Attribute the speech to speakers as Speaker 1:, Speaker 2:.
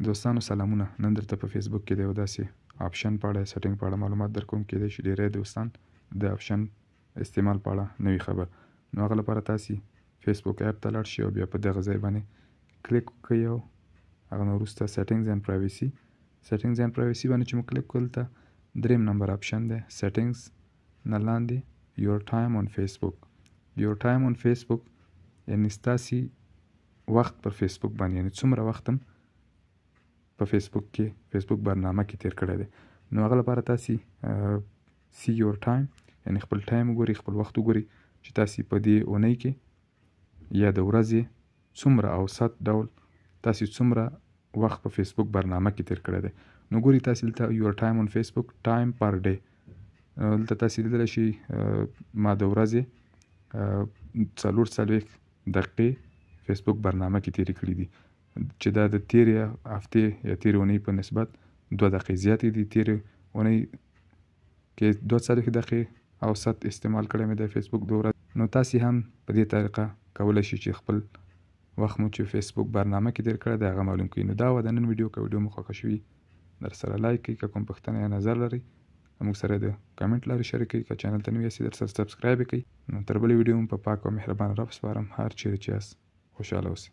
Speaker 1: دوستانو سلامونه. نن درته په فیسبوک کې د یو داسې آپشن په اړه سیټینګ په اړه معلومات درکوم. کیدای شي ډیری دوستان د آپشن استعمال په اړه نه وي خبر. نو هغه لپاره تاسې فیسبوک اپ ته لاړ شئ او بیا په دغه ځای باندې کلیک وکړئ او هغه نه وروسته سیټینګز اینډ پرایویسي باندې چې مو کلیک کړل ته 3 نمبر آپشن دی سیټینګز نه لاندې یور ټایم آن فیسبوک یعنی ستاسې وخت پر فیسبوک باندې یعنی څومره وخت هم په فیسبوک برنامه کې تیر کړی دی. نو هغه لپاره تاسې سی یور ټایم یعنی خپل ټایم وګورئ، خپل وخت وګورئ چې تاسې په دې اونۍ کې یا د ورځې څومره اوسط ډول تاسې څومره وخت په فیسبوک برنامه کې تیر کړی دی. نو ګورئ تاسې دلته یور ټایم آن فیسبوک ټایم پر ډے دلته تاسې لیدلی شئ ما د ورځې 40 دقیقې فیسبوک برنامه کې تیرې کړي دي چې دا د تیرې هفتې یا تیرې اونۍ په نسبت 2 دقیقې زیاتې دي. تیرې اونۍ کې 2 دقیقې اوسط استعمال کړی مې د فیسبوک د ورځې. نو تاسې هم په دې طریقه کولی شئ چې خپل وخت مو چې فیسبوک برنامه کې تیر کړی دی هغه معلوم کړئ. نو دا وه د نن ویډیو. که ویډیو مو خوښه شوي در سره لایک کړئ، که کوم پوښتنه یا نظر لرئ موږ سره د کمنټ لارې شریک کړئ. که چینل ته نوي یاستئ در سره سبسکرایب یې کړئ. نو تر بلې ویډیو مو په پاک او مهربان رب سپارم. هر چیرې چې یاست خوشحاله اوسئ.